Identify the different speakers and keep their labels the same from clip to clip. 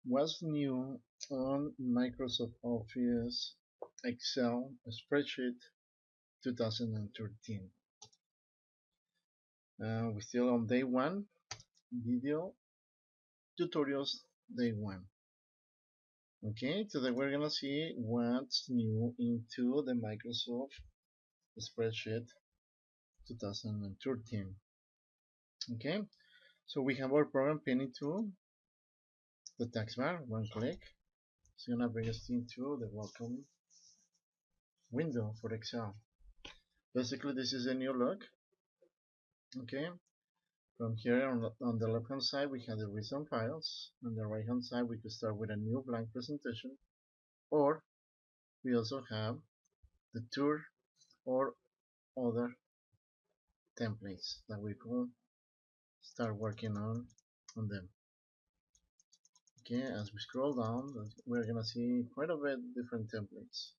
Speaker 1: What's new on Microsoft Office Excel Spreadsheet 2013? We're still on day one, video tutorials day one. Okay, today we're gonna see what's new into the Microsoft Spreadsheet 2013. Okay, so we have our program pinned into the text bar. One click, it's gonna bring us into the welcome window for Excel. Basically, this is a new look. Okay, from here on the left hand side we have the recent files. On the right hand side we could start with a new blank presentation, or we also have the tour or other templates that we could start working on them. Okay, as we scroll down we're gonna see quite a bit different templates.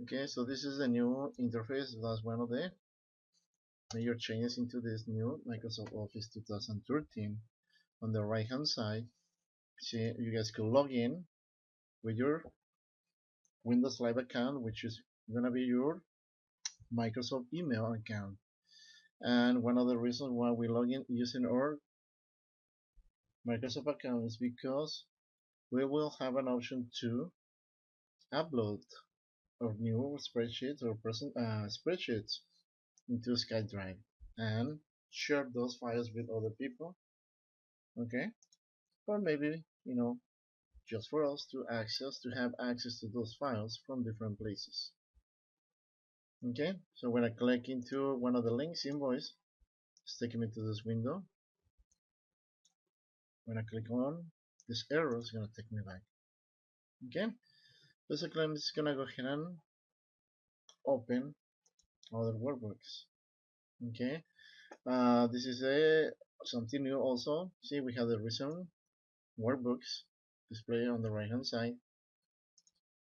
Speaker 1: Okay, so this is the new interface. That's one of the major changes into this new Microsoft Office 2013. On the right hand side, see, you guys can log in with your Windows Live account, which is gonna be your Microsoft email account. And one of the reasons why we log in using our Microsoft account is because we will have an option to upload our new spreadsheets or present spreadsheets into SkyDrive and share those files with other people. Okay, or maybe just for us to have access to those files from different places. Okay, so when I click into one of the links, invoice, it's taking me to this window. When I click on this arrow, it's going to take me back. Okay, basically I'm just going to go ahead and open other workbooks. Okay, this is something new also. See, we have the recent workbooks displayed on the right hand side.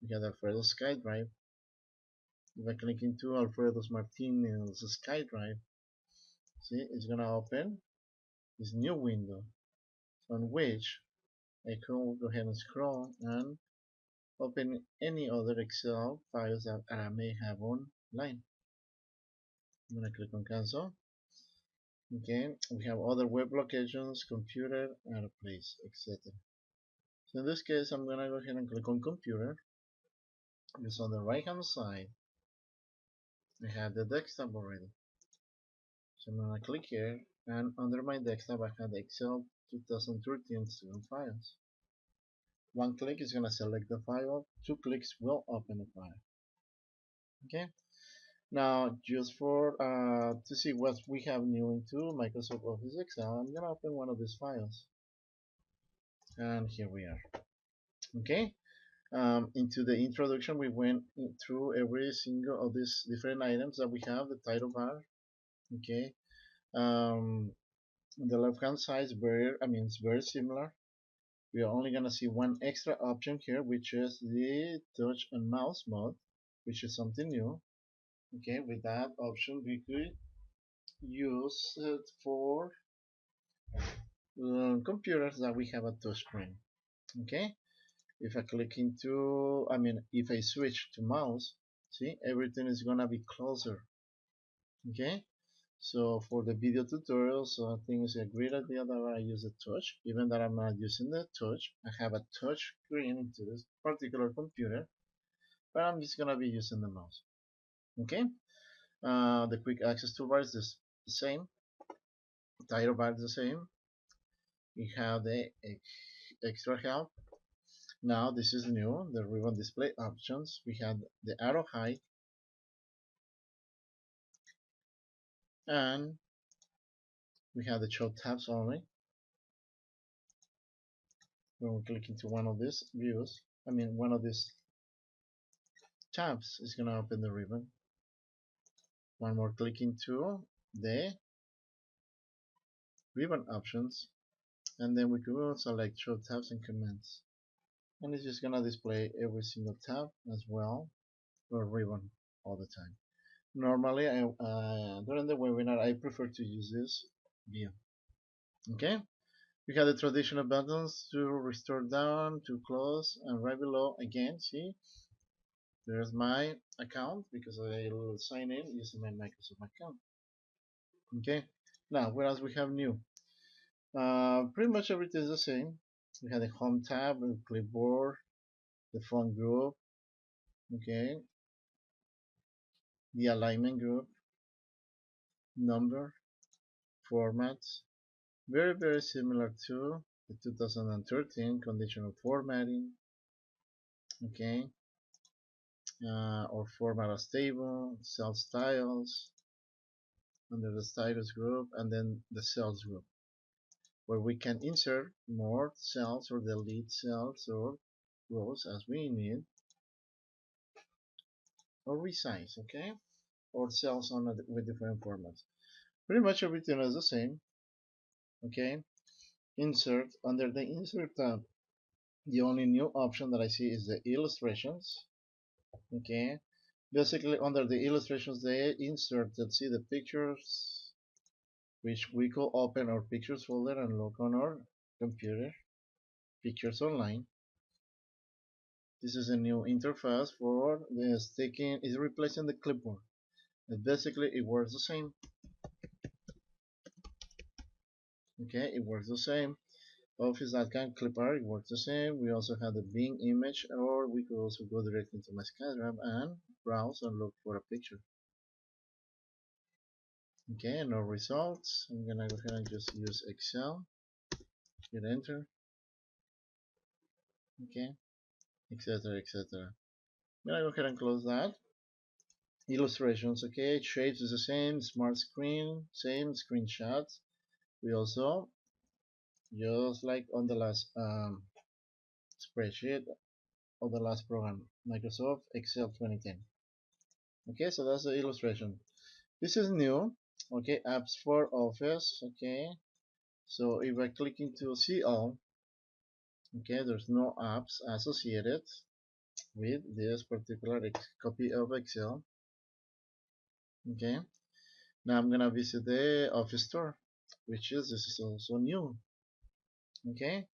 Speaker 1: We have Alfredo's SkyDrive. If I click into Alfredo's Martinez's SkyDrive, see, it's going to open this new window on which I can go ahead and scroll and open any other Excel files that I may have online. I'm gonna click on cancel. Okay, we have other web locations, computer, and a place, etc. So in this case, I'm gonna go ahead and click on computer. Because on the right hand side, I have the desktop already. So I'm gonna click here, and under my desktop, I have the Excel 2013 student files. One click is gonna select the file. Two clicks will open the file. Okay. Now, just for to see what we have new into Microsoft Office Excel, I'm gonna open one of these files, and here we are. Okay. Into the introduction, we went through every single of these different items that we have. The title bar. Okay. The left-hand side is it's very similar. We are only gonna see one extra option here, which is the touch and mouse mode, which is something new. Okay, with that option, we could use it for computers that we have a touchscreen. Okay, if I click into, if I switch to mouse, see, everything is gonna be closer. Okay, so for the video tutorials, I think it's a great idea that I use the touch. Even that I'm not using the touch, I have a touch screen into this particular computer, but I'm just gonna be using the mouse. Okay, the quick access toolbar is the same, title bar is the same. We have the extra help. Now this is new, the ribbon display options. We have the arrow height, and we have the show tabs only. When we click into one of these views, one of these tabs is going to open the ribbon. One more click into the ribbon options, and then we can select show tabs and comments. And it's just going to display every single tab as well, or ribbon all the time. Normally, during the webinar, I prefer to use this view. Okay, We have the traditional buttons to restore down, to close, and right below again, see, there's my account because I will sign in using my Microsoft account. Okay, now what else we have new? Pretty much everything is the same. We have the home tab, the clipboard, the font group, okay, the alignment group, number, formats, very similar to the 2013 conditional formatting, okay, or format as table, cell styles, under the styles group, and then the cells group, where we can insert more cells or delete cells or rows as we need, or resize, okay, or cells on with different formats. Pretty much everything is the same, okay. Insert, under the insert tab, the only new option that I see is the illustrations, okay. Basically under the illustrations they inserted, see the pictures, which we could open our pictures folder and look on our computer, pictures online. This is a new interface for the sticking, is replacing the clipboard. But basically it works the same, okay, it works the same. Office.com clipart, it works the same. We also have the Bing image, or we could also go directly to my SkyDrive and browse and look for a picture. Okay, no results. I'm gonna go ahead and just use Excel, hit enter, okay, etc. I'm gonna go ahead and close that. Illustrations, okay, shapes is the same, smart screen, same, screenshots. We also, just like on the last spreadsheet of the last program, Microsoft Excel 2010. Okay, so that's the illustration. This is new, okay, apps for Office, okay. So if I click into see all, okay, there's no apps associated with this particular copy of Excel, okay. Now I'm gonna visit the Office store, which is, this is also new, okay.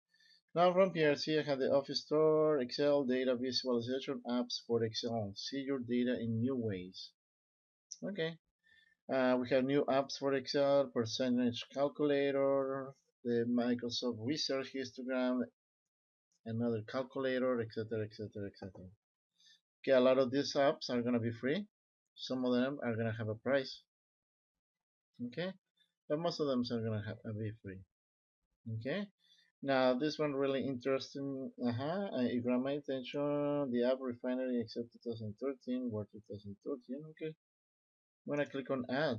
Speaker 1: Now from here, see I have the Office store, Excel, data visualization, apps for Excel, see your data in new ways, okay. We have new apps for Excel, percentage calculator, the Microsoft Research histogram, another calculator, etc. Okay, a lot of these apps are gonna be free. Some of them are gonna have a price. Okay, but most of them are gonna be free. Okay. Now this one really interesting. It grabbed my attention. The app refinery except 2013, Word 2013. Okay. When I click on add,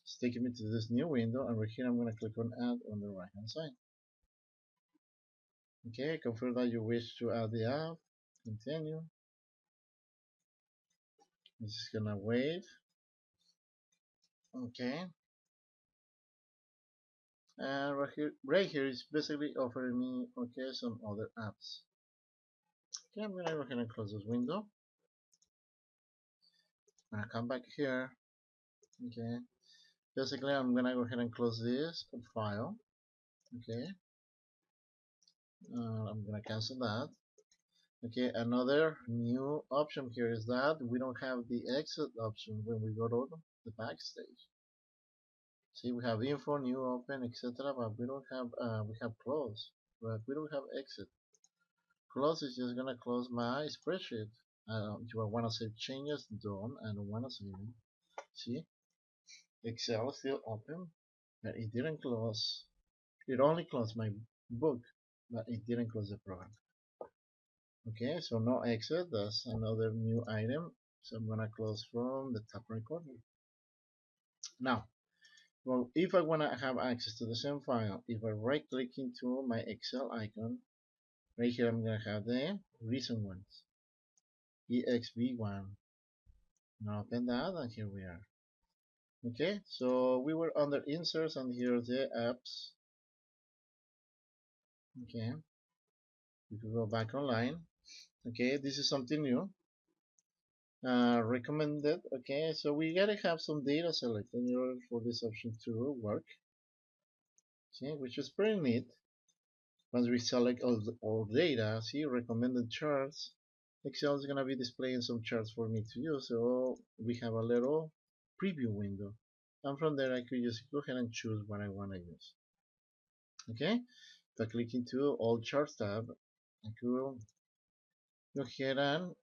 Speaker 1: it's taking me to this new window, and right here I'm gonna click on add on the right hand side. Okay, confirm that you wish to add the app. Continue. This is gonna wait. Okay. And right here is basically offering me, okay, some other apps. Okay, I'm gonna go ahead and close this window. I'm gonna come back here. Okay. Basically, I'm gonna go ahead and close this file. Okay. I'm gonna cancel that. Okay, another new option here is that we don't have the exit option when we go to the backstage. See, we have info, new, open, etc. But we don't have, we have close, but we don't have exit. Close is just gonna close my spreadsheet. Do I wanna save changes? Done. I don't wanna save them. See, Excel is still open, but it didn't close. It only closed my book, but it didn't close the program. Okay, so no exit. That's another new item. So I'm gonna close from the top right corner. Now, well, if I wanna have access to the same file, if I right click into my Excel icon, right here I'm gonna have the recent ones, EXV1. Now open that, and here we are. Okay, so we were under inserts, and here are the apps. Okay, we can go back online. Okay, this is something new. Recommended. Okay, so we gotta have some data selected in order for this option to work. Okay, which is pretty neat. Once we select all data, see recommended charts, Excel is gonna be displaying some charts for me to use. So we have a little preview window, and from there I could just go ahead and choose what I want to use. Okay, if I click into all charts tab, I could go ahead and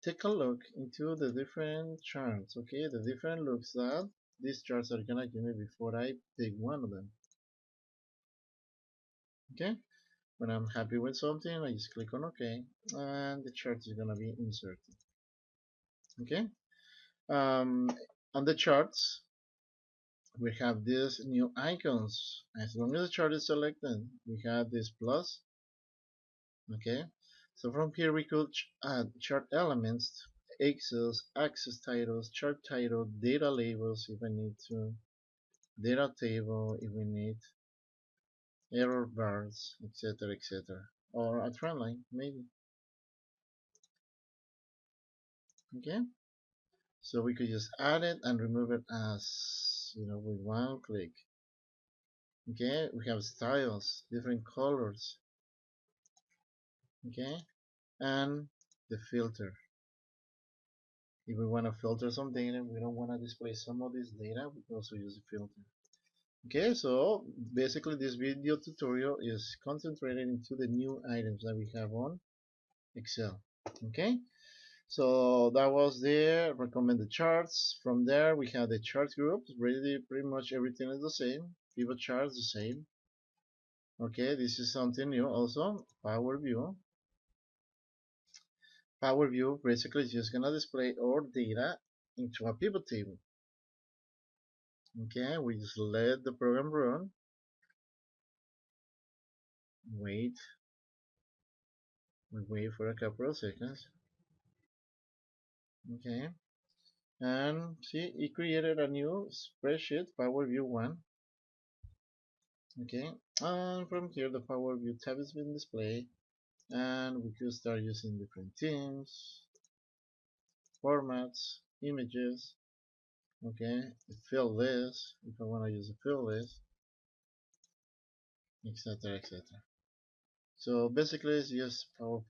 Speaker 1: take a look into the different charts. Okay, the different looks that these charts are gonna give me before I pick one of them. Okay, when I'm happy with something, I just click on OK, and the chart is gonna be inserted. Okay, um, on the charts we have these new icons. As long as the chart is selected, we have this plus. Okay, so from here we could add chart elements, axis titles, chart title, data labels if I need to, data table if we need, error bars, etc., etc., or a trend line maybe. Okay, so we could just add it and remove it as with one click. Okay, we have styles, different colors. Okay, and the filter. If we want to filter some data, we don't want to display some of this data, we can also use the filter. Okay, so basically this video tutorial is concentrated into the new items that we have on Excel. Okay, so that was the recommended charts. From there we have the chart groups. Really, pretty much everything is the same. Pivot charts the same. Okay, this is something new also. Power View. Power View basically is just gonna display our data into a pivot table. Okay, we just let the program run. Wait, we wait for a couple of seconds. Okay, and see, it created a new spreadsheet, Power View 1. Okay, and from here the Power View tab has been displayed, and we could start using different themes, formats, images. Okay, fill list if I want to use a fill list, etc., etc. So basically it's just power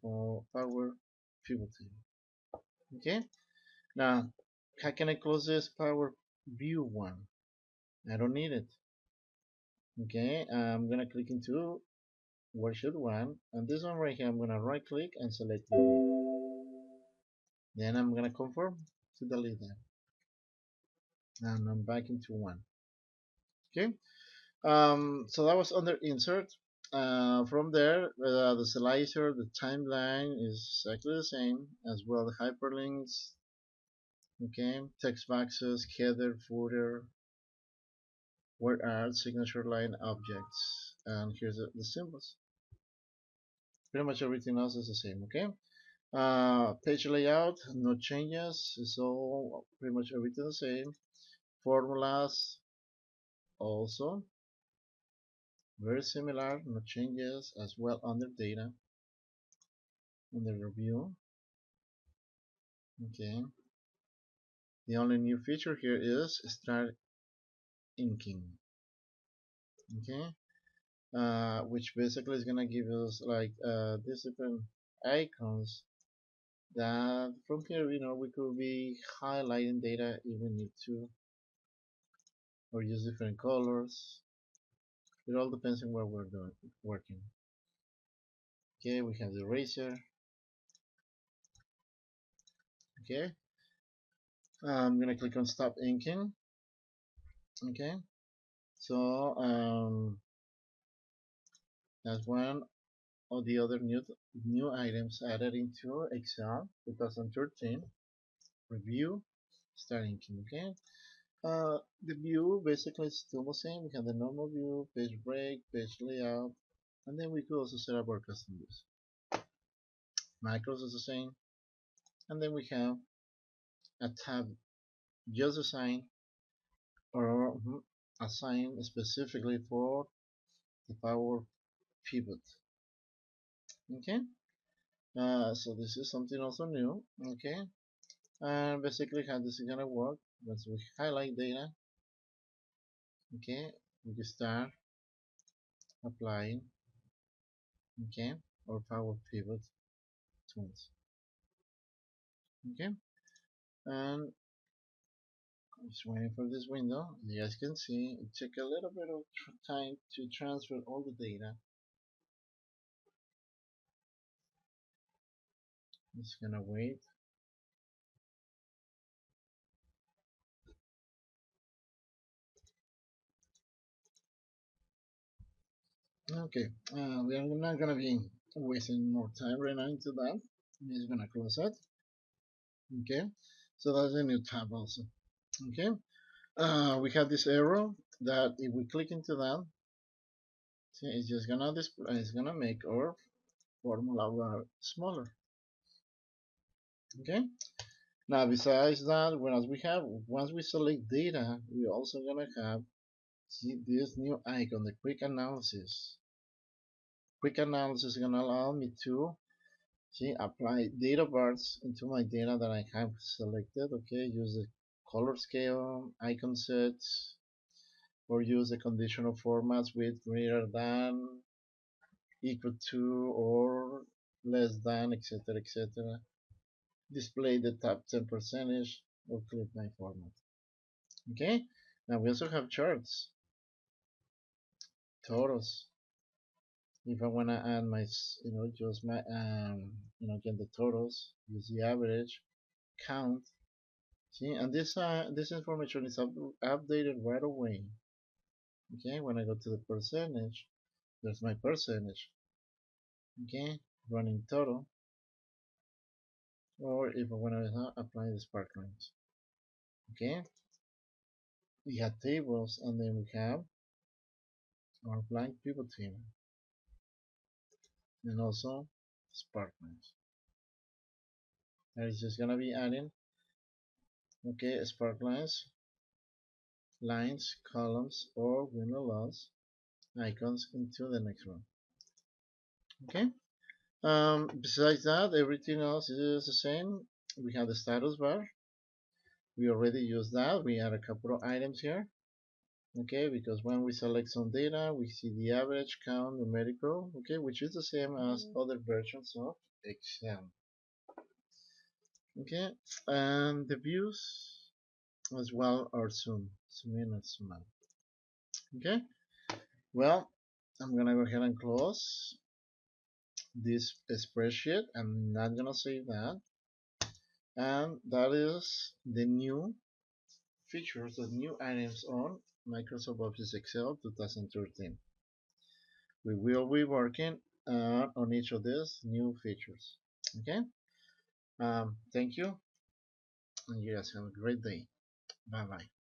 Speaker 1: pivot table. Okay, now how can I close this Power View 1? I don't need it. Okay, I'm gonna click into worksheet 1, and this one right here I'm gonna right click and select delete. Then I'm gonna confirm to delete that, and I'm back into 1. Okay, so that was under insert. From there, the slicer, the timeline is exactly the same as well. The hyperlinks, okay, text boxes, header, footer, word art, signature line, objects, and here's the symbols. Pretty much everything else is the same. Okay. Page layout, no changes. It's all pretty much everything the same. Formulas also very similar, no changes as well under data, under review. Okay. The only new feature here is start inking. Okay. Which basically is gonna give us like these different icons that from here we could be highlighting data if we need to, or use different colors. It all depends on what we're doing working. Okay, we have the eraser. Okay, I'm gonna click on stop inking. Okay, so that's one of the other new items added into Excel 2013. Review, start inking. Okay, the view basically is still the same. We have the normal view, page break, page layout, and then we could also set up our custom views. Macros is the same, and then we have a tab just assigned or assigned specifically for the Power Pivot. Okay, so this is something also new. Okay, and basically how this is gonna work once we highlight data. Okay, we can start applying, okay, or power pivot tools, okay, and just waiting for this window. You guys can see it took a little bit of time to transfer all the data. Just gonna wait. Okay, we are not gonna be wasting more time right now into that. I'm just gonna close it. Okay, so that's a new tab also. Okay, we have this arrow that if we click into that, see, it's just gonna display. It's gonna make our formula bar smaller. Okay. Now besides that, once we select data, we also gonna have see this new icon, the quick analysis. Quick analysis is gonna allow me to see apply data bars into my data that I have selected. Okay, use the color scale, icon sets, or use the conditional formats with greater than, equal to, or less than, etc., etc. Display the top 10 percentage or click my format. Okay, now we also have charts, totals. If I want to add my, just my, get the totals, use the average, count. See, and this information is updated right away. Okay, when I go to the percentage, there's my percentage. Okay, running total, or if I want to apply the sparklines. Okay, we have tables, and then we have our blank pivot table, and also sparklines. That is just gonna be adding, okay, sparklines, lines, columns, or window loss icons into the next one. Okay. Besides that, everything else is the same. We have the status bar. We already used that. We add a couple of items here. Okay, because when we select some data, we see the average, count, numerical. Okay, which is the same as other versions of Excel. Okay, and the views as well are zoom in and zoom out. Okay, well, I'm gonna go ahead and close this spreadsheet. I'm not gonna save that, and that is the new features, the new items on Microsoft Office Excel 2013. We will be working on each of these new features. Okay, thank you, and you guys have a great day. Bye bye.